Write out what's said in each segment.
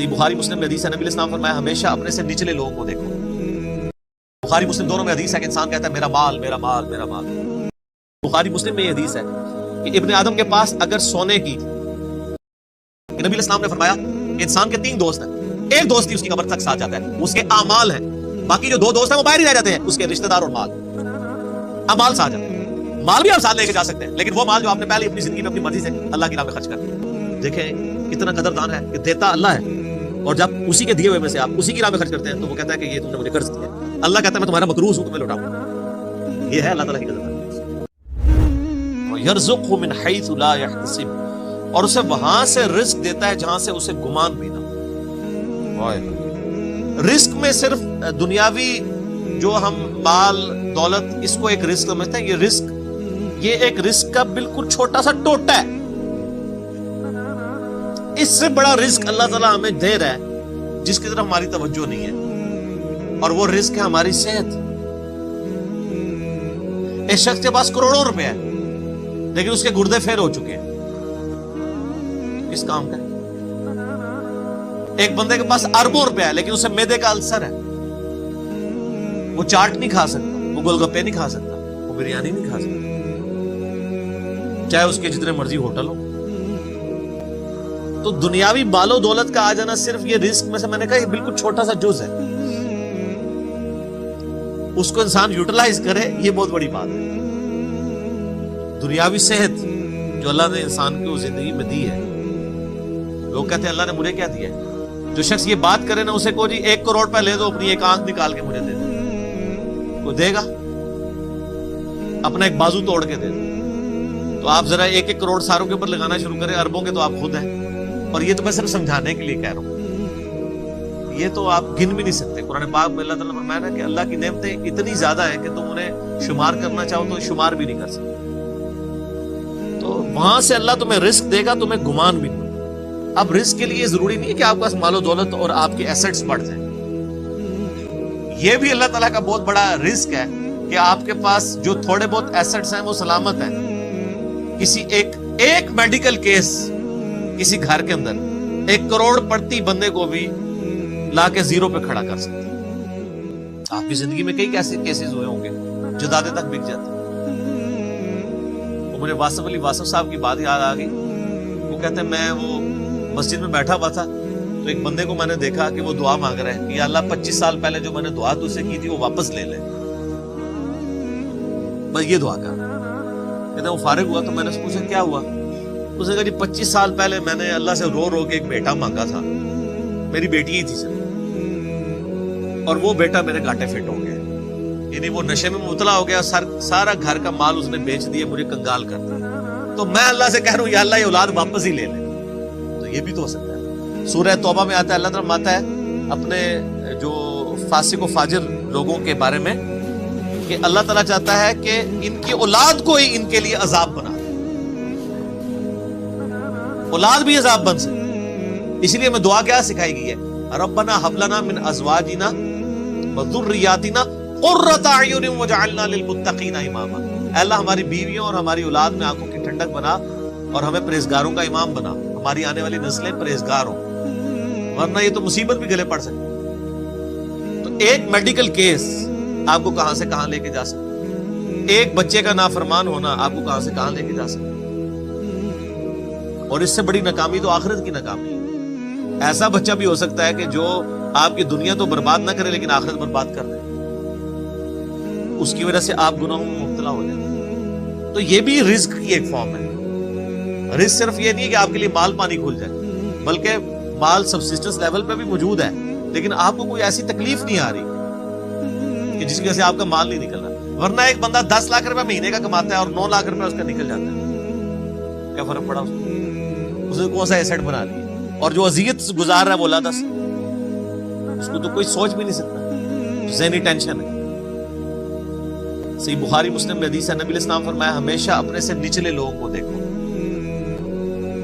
صحیح بخاری مسلم میں حدیث ہے، نبی علیہ السلام فرمایا ہمیشہ اپنے سے نچلے لوگوں کو دیکھو۔ بخاری مسلم دونوں میں حدیث ہے کہ انسان کہتا ہے میرا مال میرا مال میرا مال۔ بخاری مسلم میں یہ حدیث ہے کہ ابن آدم کے پاس اگر سونے کی، نبی علیہ السلام نے فرمایا کہ انسان کے 3 دوست ہیں، ایک دوست ہی اس کی قبر تک ساتھ جاتا ہے، اس کے اعمال ہیں، باقی جو 2 دوست ہیں وہ باہر ہی رہ جاتے ہیں، اس کے رشتہ دار اور مال۔ اعمال ساتھ جاتے ہیں، مال بھی آپ ساتھ لے کے جا سکتے ہیں، لیکن وہ مال جو آپ نے پہلے اپنی زندگی میں اپنی مرضی سے اللہ کی راہ میں خرچ کر دیا۔ دیکھیں کتنا قدردان ہے کہ دیتا اللہ ہے، اور جب اسی کے دیے ہوئے میں سے آپ اسی کی راہ میں خرچ کرتے ہیں تو وہ کہتا ہے کہ یہ تم نے مجھے قرض دیا۔ اللہ کہتا ہے میں تمہارا مقروض ہوں، تمہیں لوٹاؤں۔ یہ ہے اللہ تعالیٰ کی قدر۔ وَيَرْزُقْهُ مِنْ حَيْثُ لَا يَحْتَسِبُ، اور اسے وہاں سے رزق دیتا ہے جہاں سے اسے گمان بھی نہ ہو۔ رزق میں صرف دنیاوی جو ہم مال دولت اس کو ایک رزق سمجھتے ہیں، یہ ایک رزق کا بالکل چھوٹا سا ٹوٹا ہے۔ اس سے بڑا رزق اللہ تعالیٰ ہمیں دے رہا ہے جس کی طرف ہماری توجہ نہیں ہے، اور وہ رزق ہے ہماری صحت۔ ایک شخص کے پاس کروڑوں روپے ہے لیکن اس کے گردے فیل ہو چکے ہیں، کس کام کا؟ ایک بندے کے پاس اربوں روپے ہے لیکن اسے معدے کا السر ہے، وہ چاٹ نہیں کھا سکتا، وہ گول گپے نہیں کھا سکتا، وہ بریانی نہیں کھا سکتا، چاہے اس کے جتنے مرضی ہوٹل ہو۔ تو دنیاوی مال و دولت کا آ جانا صرف یہ رزق میں سے میں نے کہا یہ بالکل چھوٹا سا جز ہے، اس کو انسان یوٹیلائز کرے یہ بہت بڑی بات ہے۔ دنیاوی صحت جو اللہ نے انسان کو زندگی میں دی ہے، لوگ کہتے ہیں اللہ نے مجھے کیا دیا ہے؟ جو شخص یہ بات کرے نا اسے کو جی 1 کروڑ پہ لے دو، اپنی ایک آنکھ نکال کے مجھے دے دو، کوئی دے گا؟ اپنا ایک بازو توڑ کے دے دو۔ تو آپ ذرا 1 کروڑ ساروں کے اوپر لگانا شروع کریں، اربوں کے تو آپ خود ہیں، اور یہ تو میں صرف سمجھانے کے لیے کہہ رہا ہوں، یہ تو آپ گن بھی نہیں سکتے۔ قرآن پاک میں اللہ تعالیٰ نے فرمایا نا کہ اللہ کی نعمتیں اتنی زیادہ ہیں کہ تم انہیں شمار کرنا چاہو تو شمار بھی نہیں کر سکتے۔ تو وہاں سے اللہ تمہیں رزق دے گا، تمہیں گمان بھی نہیں۔ اب رزق کے لیے ضروری نہیں ہے کہ آپ کے پاس مال و دولت اور آپ کے ایسٹس بڑھ جائیں، یہ بھی اللہ تعالیٰ کا بہت بڑا رزق ہے کہ آپ کے پاس جو تھوڑے بہت ایسٹس ہیں وہ سلامت ہیں۔ کسی ایک میڈیکل کیس کسی گھر کے اندر 1 کروڑ پڑتی بندے کو بھی لا کے 0 پہ کھڑا کر سکتے ہیں۔ آپ کی زندگی میں کئی کیسے کیسز ہوئے ہوں گے جو دادے تک بک جاتے ہیں۔ مجھے واصف علی واصف صاحب کی بات یاد آ گئی، وہ کہتے ہیں میں وہ مسجد میں بیٹھا ہوا تھا تو ایک بندے کو میں نے دیکھا کہ وہ دعا مانگ رہا ہے کہ یا اللہ 25 سال پہلے جو میں نے دعا تجھ سے کی تھی وہ واپس لے لے، بس یہ دعا کر۔ کہتے ہیں وہ فارغ ہوا تو میں نے اس سے پوچھا کیا ہوا؟ اس نے کہا جی 25 سال پہلے میں نے اللہ سے رو رو کے ایک بیٹا مانگا تھا، میری بیٹی ہی تھی صرف، اور وہ بیٹا میرے گھاٹے فٹ ہو گیا، یعنی وہ نشے میں مبتلا ہو گیا، سارا گھر کا مال اس نے بیچ دیا، مجھے کنگال کر دیا، تو میں اللہ سے کہہ رہا ہوں یا اللہ یہ اولاد واپس ہی لے لے۔ تو یہ بھی تو ہو سکتا ہے۔ سورہ توبہ میں آتا ہے، اللہ تعالیٰ فرماتا ہے اپنے جو فاسق و فاجر لوگوں کے بارے میں کہ اللہ تعالیٰ چاہتا ہے کہ ان کی اولاد کو ہی ان کے لیے عذاب بنا، اولاد بھی عذاب بن سکے۔ اس لیے ہمیں دعا کیا سکھائی گئی ہے؟ ربنا ھب لنا من ازواجنا وذریاتنا قرۃ اعین واجعلنا للمتقین اماما۔ اے اللہ ہماری بیویوں اور ہماری اولاد میں آنکھوں کی ٹھنڈک بنا اور ہمیں پرہیزگاروں کا امام بنا، ہماری آنے والی نسلیں پرہیزگار ہوں، ورنہ یہ تو مصیبت بھی گلے پڑ سکتی۔ تو ایک میڈیکل کیس آپ کو کہاں سے کہاں لے کے جا سکتا، ایک بچے کا نافرمان ہونا آپ کو کہاں سے کہاں لے کے جا سکتا، اور اس سے بڑی ناکامی تو آخرت کی ناکامی ہے۔ ایسا بچہ بھی ہو سکتا ہے کہ جو آپ کی دنیا تو برباد نہ کرے لیکن آخرت برباد کر دے، اس کی وجہ سے آپ گناہوں میں مبتلا ہو جائیں۔ تو یہ بھی رزق کی ایک فارم ہے۔ رزق صرف یہ نہیں ہے کہ آپ کے لیے مال پانی کھل جائے، بلکہ مال سبسسٹنس لیول پہ بھی موجود ہے، لیکن آپ کو کوئی ایسی تکلیف نہیں آ رہی کہ جس کی وجہ سے آپ کا مال نہیں نکل رہا۔ ورنہ ایک بندہ 10 لاکھ روپے مہینے کا کماتا ہے اور 9 لاکھ روپے اس کا نکل جاتا ہے، کیا فرق پڑا اس نے کون سا ایسٹ بنا لیا؟ اور جو اذیت گزار رہا ہے وہ اللہ دس، اس کو تو کوئی سوچ بھی نہیں سکتا، ذہنی ٹینشن ہے۔ صحیح بخاری مسلم میں حدیث ہے، نبی علیہ السلام فرمایا ہمیشہ اپنے سے نچلے لوگوں کو دیکھو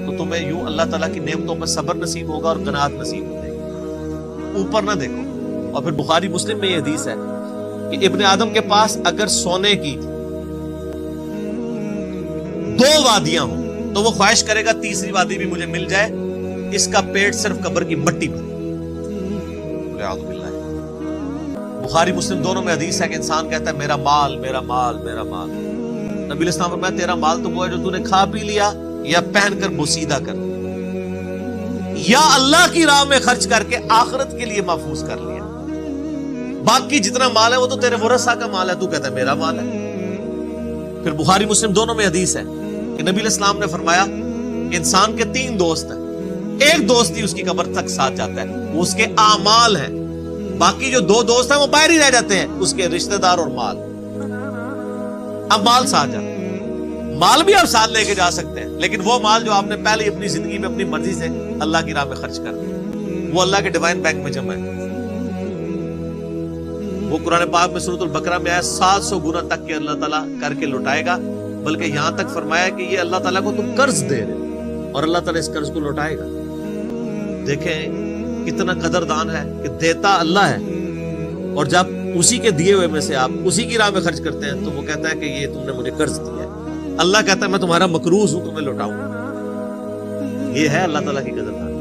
تو تمہیں یوں اللہ تعالیٰ کی نعمتوں پر صبر نصیب ہوگا اور قناعت نصیب ہوگی، اوپر نہ دیکھو۔ اور پھر بخاری مسلم میں یہ حدیث ہے کہ ابن آدم کے پاس اگر سونے کی 2 وادیاں ہوں تو وہ خواہش کرے گا تیسری وادی بھی مجھے مل جائے اس کا پیٹ صرف قبر کی مٹی پر. بخاری مسلم دونوں میں حدیث ہے کہ انسان کہتا ہے میرا مال میرا مال میرا مال. نبی علیہ السلام فرمایا تیرا مال تو وہ ہے جو تو نے کھا پی لیا یا پہن کر بوسیدہ کر یا اللہ کی راہ میں خرچ کر کے آخرت کے لیے محفوظ کر لیا. باقی جتنا مال ہے وہ تو تیرے ورثہ کا مال ہے, تو کہتا ہے میرا مال ہے. پھر بخاری مسلم دونوں میں حدیث ہے کہ نبی علیہ السلام نے فرمایا کہ انسان کے 3 دوست ہیں, ایک دوست ہی اس کی قبر تک ساتھ جاتا ہے, وہ اس کے اعمال ہیں. باقی جو 2 دوست ہیں وہ باہر ہی رہ جاتے ہیں, اس کے رشتہ دار اور مال. اب مال ساتھ جاتا ہے, مال بھی آپ ساتھ لے کے جا سکتے ہیں, لیکن وہ مال جو آپ نے پہلے ہی اپنی زندگی میں اپنی مرضی سے اللہ کی راہ میں خرچ کر دیا, وہ اللہ کے ڈیوائن بینک میں جمع ہے. وہ قرآن پاک میں سورۃ البقرہ میں آیا 700 گنا تک کہ اللہ تعالیٰ کر کے لوٹائے گا, بلکہ یہاں تک فرمایا کہ یہ اللہ تعالیٰ کو تم قرض دے رہے اور اللہ تعالیٰ اس قرض کو لوٹائے گا. دیکھیں کتنا قدردان ہے کہ دیتا اللہ ہے, اور جب اسی کے دیے ہوئے میں سے آپ اسی کی راہ میں خرچ کرتے ہیں تو وہ کہتا ہے کہ یہ تم نے مجھے قرض دیا ہے. اللہ کہتا ہے میں تمہارا مقروض ہوں, تمہیں لوٹاؤں. یہ ہے اللہ تعالیٰ کی قدردان.